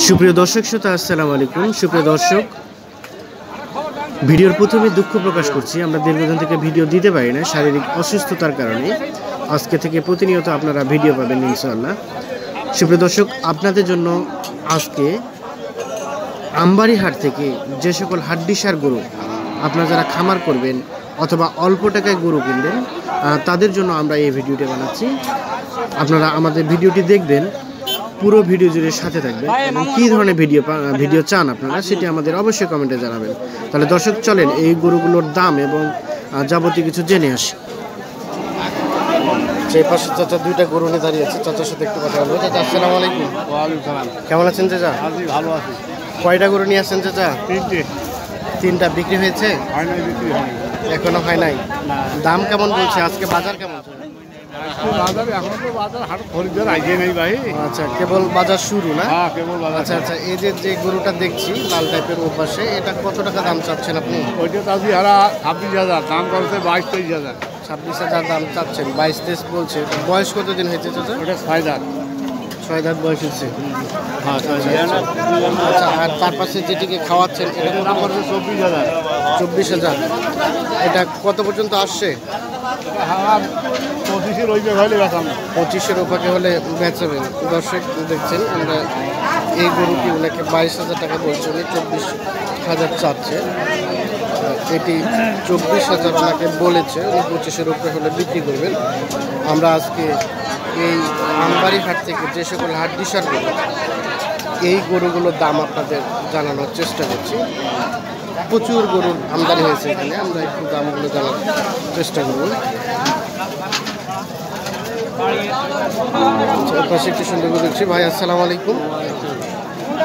সুপ্রিয় দর্শক শ্রোতা, আসসালামু আলাইকুম। সুপ্রিয় দর্শক, ভিডিওর প্রথমে দুঃখ প্রকাশ করছি, আমরা দীর্ঘদিন থেকে ভিডিও দিতে পারি না শারীরিক অসুস্থতার কারণে। আজকে থেকে প্রতিনিয়ত আপনারা ভিডিও পাবেন ইনশাআল্লাহ। সুপ্রিয় দর্শক, আপনাদের জন্য আজকে আমবাড়ি হাট থেকে যে সকল হাড্ডিসার গরু আপনারা যারা খামার করবেন অথবা অল্প টাকায় গরু কিনবেন তাদের জন্য আমরা এই ভিডিওটি বানাচ্ছি। আপনারা আমাদের ভিডিওটি দেখবেন, পুরো ভিডিও জুড়ে সাথে থাকবেন এবং কী ধরনের ভিডিও চান আপনারা সেটি আমাদের অবশ্যই কমেন্টে জানাবেন। তাহলে দর্শক চলেন এই গরুগুলোর দাম এবং যাবতীয় কিছু জেনে আসি। সেই পাশে চাচা দুইটা গরু নিয়ে দাঁড়িয়ে আছে, চাচার সাথে একটু কথা বলবো। চাচা আসসালামু আলাইকুম। ওয়ালাইকুম সালাম। কেমন আছেন চাচা? ভালো আছি। কয়টা গরু নিয়ে আসছেন চাচা? তিনটা। বিক্রি হয়েছে? বিক্রি হয়নি, এখনো হয় নাই। দাম কেমন বলছে? আজকে বাজার কেমন? এখন তো বাজার হাট খরিদ্দার আইছে নাই ভাই। আচ্ছা, কেবল বাজার শুরু না? হ্যাঁ, কেবল বাজার। আচ্ছা আচ্ছা, এই যে গরুটা দেখছি লাল টাইপের ওপাশে, এটা কত টাকা দাম চাচ্ছেন আপনি? ওইটা তাজি হারা 26,000, দাম করছে 22-23,000। 26,000 দাম চাচ্ছেন, 22-23 বলছে। বয়স কতদিন হয়েছে চাচা? ওটা 6 দাঁত। 6 দাঁত বয়স হচ্ছে। হ্যাঁ, আচ্ছা, আর তার পাশে যেটিকে খাওয়াচ্ছেন এটা দাম করছে 24,000। 24,000। এটা কত পর্যন্ত আসছে? 25-এর ওই হলে বেচাম। 25-এর ওপাকে হলে বেচাবেন। দর্শক দেখছেন, আমরা এই গরুটি ওনাকে 22,000 টাকা বলছে, উনি 24,000 চাচ্ছে। এটি 24,000 ওনাকে বলেছে, উনি 25-এর উপরে হলে বিক্রি করবেন। আমরা আজকে এই আমবাড়ি হাট থেকে যে সকল হাড্ডিসার গরু, এই গরুগুলোর দাম আপনাদের জানানোর চেষ্টা করছি। প্রচুর গরুর আমদানি হয়েছে এখানে, আমরা একটু দামগুলো জানার চেষ্টা করব। পাশে একটু সুন্দর করে দেখছি। ভাই আসসালামু আলাইকুম,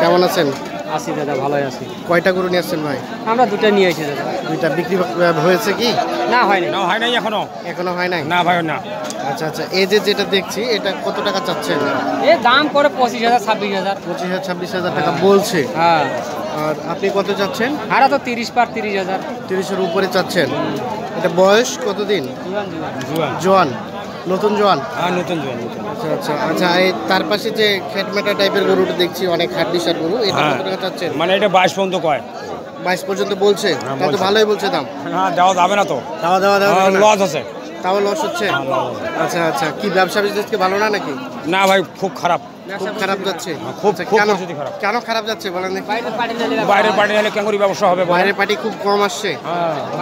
কেমন আছেন? আছি দাদা, ভালোই আছি। কয়টা গরু নিয়ে আসছেন ভাই? আমরা দুটো নিয়ে এসেছি দাদা। দুইটা বিক্রি হয়েছে কি? না, হয়নি। না, হয় নাই এখনো। এখনো হয় নাই? না ভাই, না। আচ্ছা আচ্ছা, এই যেটা দেখছি এটা কত টাকা চাচ্ছেন? এ দাম করে 25,000, 26,000। 25,000-26,000 টাকা বলছে। হ্যাঁ, আর আপনি কত চাচ্ছেন? হারা তো 30 পার 30,000। 30-এর উপরে চাচ্ছেন। এটা বয়স কতদিন? জুয়ান। জোয়ান, নতুন জোয়ান? হ্যাঁ, নতুন জোয়ান। আচ্ছা আচ্ছা আচ্ছা, এই তার পাশে যে খেটমেটা টাইপের গরুটা দেখছি, অনেক হাড্ডিসার গরু, এটা কত টাকা চাচ্ছেন? মানে এটা 22 পর্যন্ত কয়। 22 পর্যন্ত বলছে? তা তো ভালোই বলছে দাম। হ্যাঁ, দেওয়া যাবে না তো। দেওয়া লস আছে। তাও লস হচ্ছে? আচ্ছা আচ্ছা, কি ব্যবসা বিজনেস কি ভালো না নাকি? না ভাই, খুব খারাপ। খুব খারাপ যাচ্ছে? খুব আচ্ছা, খুব কেন পরিস্থিতি খারাপ। কেন খারাপ যাচ্ছে বলেন দেখি? বাইরের পার্টি নিলে কেঙ্গুরি ব্যবসা হবে। বাইরের পার্টি খুব কম আসছে।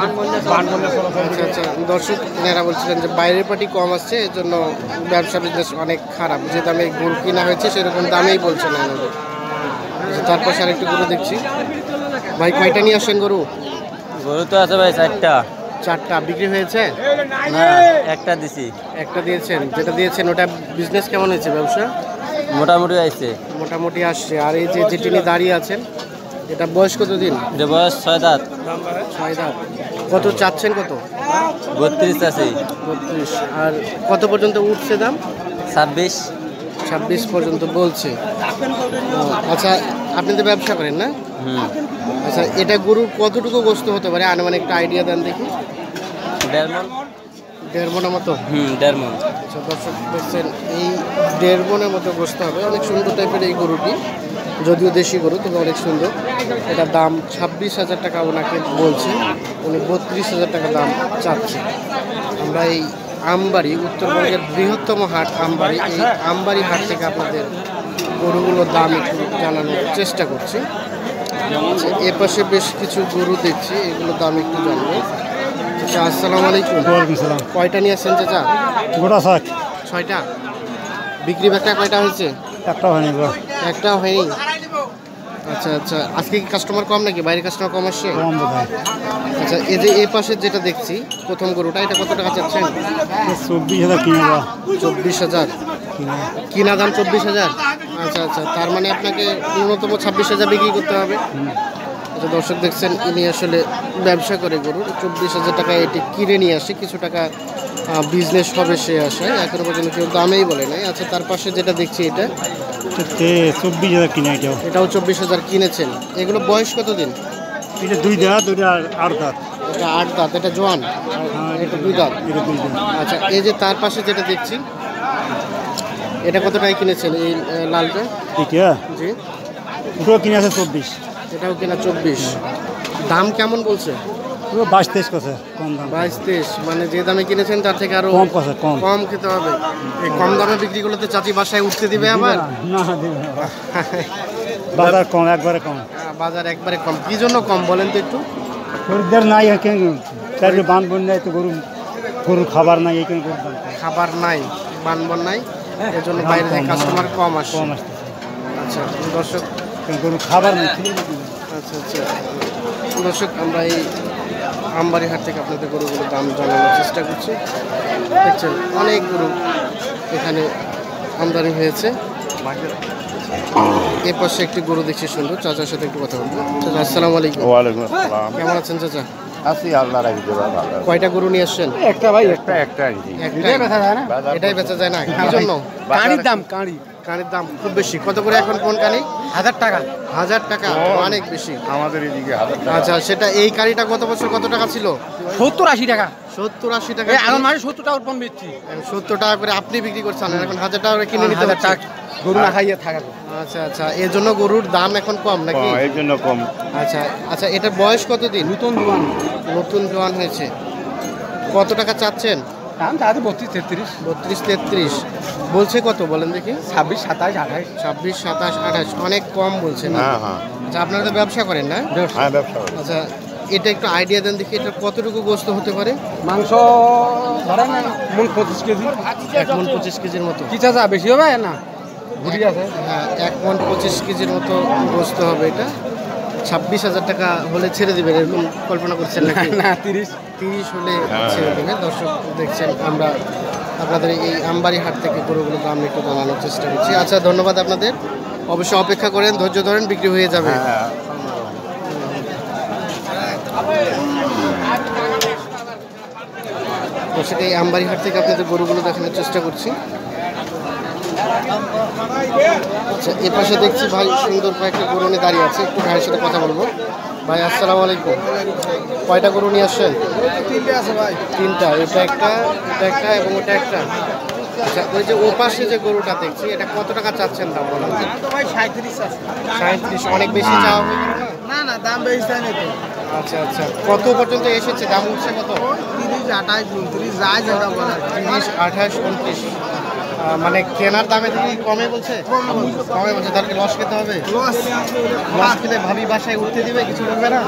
আচ্ছা আচ্ছা, দর্শক এনারা বলছিলেন যে বাইরের পার্টি কম আসছে, এর জন্য ব্যবসা বিজনেস অনেক খারাপ। যে দামে গরু কিনা হয়েছে সেরকম দামেই বলছে না এনাদের। তারপর আর একটু গরু দেখছি। ভাই কয়টা নিয়ে আসেন গরু? গরু তো আছে ভাই 4টা। 4টা। বিক্রি হয়েছে? না, একটা দিছি। একটা দিয়েছেন। যেটা দিয়েছেন ওটা বিজনেস কেমন হয়েছে? ব্যবসা মোটামুটি আইছে। মোটামুটি আসছে। আর এই যেটি নিয়ে দাঁড়িয়ে আছেন, এটা বয়স কতদিন? যে বয়স 6 দাঁত। 6 দাঁত। কত চাচ্ছেন? কত? 32 আছে। 32। আর কত পর্যন্ত উঠছে দাম? 26 পর্যন্ত বলছে। আচ্ছা, আপনি তো ব্যবসা করেন না? আচ্ছা, এটা গরুর কতটুকু গোস্ত হতে পারে আনুমানিক একটা আইডিয়া দেন দেখি। 1.5 মণ। 1.5 মণের মতো? 1.5 মণ। আচ্ছা, দর্শক দেখছেন এই 1.5 মণের মতো গোস্ত হবে। অনেক সুন্দর টাইপের এই গরুটি, যদিও দেশি গরু তবে অনেক সুন্দর। এটার দাম 26,000 টাকা ওনাকে বলছে, উনি 32,000 টাকা দাম চাচ্ছে। আমরা এই আমবাড়ি, উত্তরবঙ্গের বৃহত্তম হাট আমবাড়ি, এই আমবাড়ি হাট থেকে আপনাদের গরুগুলোর দাম একটু জানানোর চেষ্টা করছি। এ পাশে বেশ কিছু গরু দেখছি, এগুলোর দাম একটু জানবো। আচ্ছা, আসসালামু আলাইকুম। কয়টা নিয়ে আসছেন চাচা? গোটা 6টা। বিক্রি বাটা কয়টা হয়েছে? একটা হয়নি। একটাও হয়নি? আচ্ছা আচ্ছা, আজকে কি কাস্টমার কম নাকি? বাইরের কাস্টমার কম আসছে? আচ্ছা, এই যে এ পাশে যেটা দেখছি প্রথম গরুটা, এটা কত টাকা চাচ্ছেন? 24,000 কিনা। 24,000 কিনা দাম? 24,000। আচ্ছা আচ্ছা, তার মানে আপনাকে ন্যূনতম 26,000 বিক্রি করতে হবে। আচ্ছা, দর্শক দেখছেন ইনি আসলে ব্যবসা করে গরুর। 24,000 টাকা এটি কিনে নিয়ে আসে, কিছু টাকা বিজনেস হবে সে আসে, এখনো পর্যন্ত কেউ দামেই বলে নাই। আচ্ছা, তার পাশে যেটা দেখছি এটা 24,000 কিনা। এটাও 24,000 কিনেছেন। এগুলো বয়স কতদিন? এটা 2 দাঁত, ওটা 8 দাঁত। এটা 8 দাঁত, এটা জোয়ান, এটা 2 দাঁত। আচ্ছা, এই যে তার পাশে যেটা দেখছি এটা কত টাকায় কিনেছেন এই লালটা? এটা জি, ওটাও কিনে আছে 24, এটাও কিনা 24। দাম কেমন বলছে? 22-23 কথা কম দাম, 22-23, মানে যে দামে কিনেছেন তার থেকে আরো কম কথা কম। কম খেতে হবে। এই কম দামে বিক্রি করলে তো চাচি বাসায় উঠতে দিবে আবার। না দিবে না। বাজার কম, একবারে কম। বাজার একবারে কম, কি জন্য কম বলেন তো একটু? খরিদ্দার নাই, কেন তাই বানবন নাই তো, গরুর খাবার নাই, এই কেন খাবার নাই, বানবন নাই, এর জন্য বাইরে থেকে কাস্টমার কম আসে। কম আসতেছে, আচ্ছা দর্শক, গরুর খাবার নেই। আচ্ছা আচ্ছা দর্শক, আমরা এই আমবাড়ি হাট থেকে আপনাদের গরুগুলোর দাম জানানোর চেষ্টা করছি। দেখছেন অনেক গরু এখানে আমদানি হয়েছে। এর পাশে একটি গরু দেখছি সুন্দর, চাচার সাথে একটু কথা বলবো। চাচা আসসালামু আলাইকুম। ওয়ালাইকুম আসসালাম। কেমন আছেন চাচা? আছি আল্লাহ রাখি দেবা ভালো। কয়টা গরু নিয়ে আসছেন? একটা ভাই, একটা আনছি। একটাই? এটাই বেচা যায় না, কি জন্য? কাঁড়ির দাম, কাঁড়ি কানের দাম খুব বেশি। কত করে এখন কোন কানি? 1000 টাকা। 1000 টাকা, অনেক বেশি। আমাদের এদিকে 1000 টাকা। আচ্ছা, সেটা এই কারিটা গত বছর কত টাকা ছিল? 70-80 টাকা। 70-80 টাকা। এখন মানে 70 টাকা কম বেচছি। 70 টাকা করে আপনি বিক্রি করছেন, আর এখন 1000 টাকা করে কিনে নিতে হচ্ছে। গরু না খাইয়ে থাকা। আচ্ছা আচ্ছা, এর জন্য গরুর দাম এখন কম নাকি? এর জন্য কম। আচ্ছা আচ্ছা, এটার বয়স কতদিন? নতুন জোয়ান হয়েছে। কত টাকা চাচ্ছেন? দাম তাহলে 32-33। 32-33 বলছে। কত বলেন দেখি? 26-27-28। 26-27-28, অনেক কম বলছে না? হ্যাঁ হ্যাঁ আচ্ছা, আপনারা তো ব্যবসা করেন না? হ্যাঁ, ব্যবসা করি। আচ্ছা, এটা একটু আইডিয়া দেন দেখি, এটা কতটুকু গোস্ত হতে পারে? মাংস ধরেন মন 25 কেজি। 1 মণ 25 কেজির মতো। কি চাচা বেশি হবে না? ঘুরি আছে। হ্যাঁ, 1 মণ 25 কেজির মতো গোস্ত হবে এটা। 26,000 টাকা হলে ছেড়ে দিবেন এরকম কল্পনা করছেন নাকি? না 30 হলে ছেড়ে দেবেন। দর্শক দেখছেন, আমরা আপনাদের এই আমবাড়ি হাট থেকে গরুগুলোর দাম একটু জানানোর চেষ্টা করছি। আচ্ছা, ধন্যবাদ আপনাদের। অবশ্যই অপেক্ষা করেন, ধৈর্য ধরেন, বিক্রি হয়ে যাবে। হ্যাঁ, দর্শক, এই আমবাড়ি হাট থেকে আপনাদের গরুগুলো দেখানোর চেষ্টা করছি। আচ্ছা, এ পাশে দেখছি ভাই সুন্দর কয়েকটা গরু নিয়ে দাঁড়িয়ে আছে, একটু ভাইয়ের সাথে কথা বলবো। ভাই আসসালামু আলাইকুম। কয়টা গরু নিয়ে আসছেন? 3টে আছে ভাই। 3টা, এটা একটা এবং ওটা একটা। আচ্ছা, ওই যে ও পাশে যে গরুটা দেখছি, এটা কত টাকা চাচ্ছেন দাম বলেন? তো ভাই 37 আছে। 37, অনেক বেশি চাওয়া হবে না? না দাম বেশি চাই না তো। আচ্ছা আচ্ছা, কত পর্যন্ত এসেছে? দাম উঠছে কত? 30, 28, 29 যায় যেটা বলা। 30, 28, 29। মানে কেনার দামে থেকে কমে বলছে? কমে বলছে, তাহলে কি লস খেতে হবে? লস খেলে ভাবি বাসায় উঠতে দিবে, কিছু বলবে না?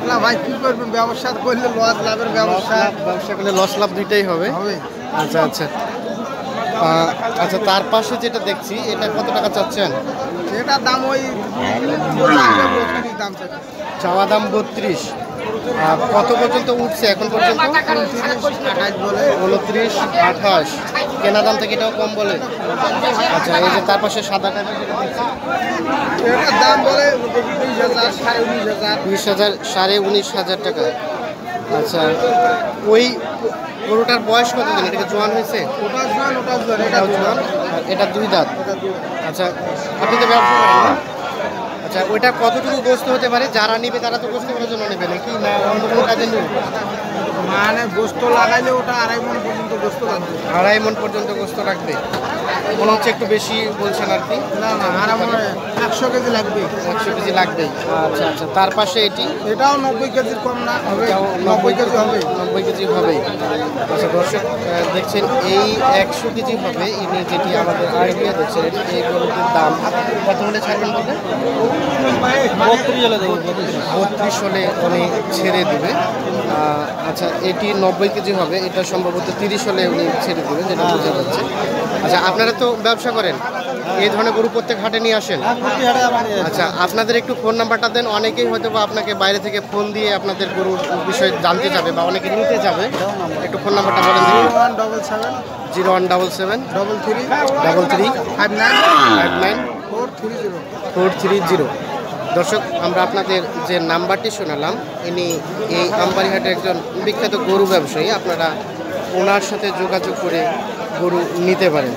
না ভাই কি করবেন, ব্যবসা করলে লস লাভের ব্যবসা ব্যবসা করলে লস লাভ দুইটাই হবে। হবে। আচ্ছা আচ্ছা আচ্ছা, তার পাশে যেটা দেখছি, এটা কত টাকা চাচ্ছেন? এটার দাম ওই 32 দাম চাই। চাওয়া দাম 32। কত পর্যন্ত উঠছে এখন পর্যন্ত? 28 বলে। 29, 28। কেনা দাম থেকে এটাও কম বলে। আচ্ছা, এই যে তার পাশে সাদা টাইপের যেটা দেখছি, এটার দাম বলে 20,000, 19,000। 20,000, 19,500 টাকা। আচ্ছা, ওই গরুটার বয়স কতদিন? এটাকে জোয়ান হয়েছে? ওটা জোয়ান। এটাও জোয়ান, আর এটা 2 দাঁত। আচ্ছা, আপনি তো ব্যবসা করেন না? আচ্ছা, ওইটা কতটুকু গোস্ত হতে পারে? যারা নিবে তারা তো গোস্ত করার জন্য নেবে নাকি, না অন্য কোনো কাজে নেবে? মানে গোস্ত লাগাইলে ওটা 2.5 মণ পর্যন্ত গোস্ত লাগবে। 2.5 মণ পর্যন্ত গোস্ত রাখবে মনে হচ্ছে, একটু বেশি বলছেন আর কি। না 100 কেজি লাগবে। 100 কেজি লাগবে। আচ্ছা আচ্ছা, তার পাশে এটি, এটাও 90 কেজির কম না হবে। এটাও 90 কেজি হবে। 90 কেজি হবে। আচ্ছা দর্শক, দেখছেন এই 100 কেজি হবে। ইনি যেটি আমাদের আইডিয়া দিচ্ছেন, এই গরুটির দাম কত হলে ছাড়বেন বলে? 32 হলে উনি ছেড়ে দেবে। আচ্ছা, এটি 90 কেজি হবে, এটা সম্ভবত 30 হলে উনি ছেড়ে দেবেন, যেটা বোঝা যাচ্ছে। আচ্ছা, আপনারা তো ব্যবসা করেন, এই ধরনের গরু প্রত্যেক হাটে নিয়ে আসেন? আচ্ছা, আপনাদের একটু ফোন নাম্বারটা দেন। অনেকেই হয়তো বা আপনাকে বাইরে থেকে ফোন দিয়ে আপনাদের গরুর বিষয়ে জানতে যাবে বা অনেকে নিতে যাবে, একটু ফোন নাম্বারটা বলেন দিন। 0177 0177 33 33 59 59 430। 430। দর্শক, আমরা আপনাদের যে নাম্বারটি শোনালাম, ইনি এই আমবাড়িহাটের একজন বিখ্যাত গরু ব্যবসায়ী। আপনারা ওনার সাথে যোগাযোগ করে গরু নিতে পারেন।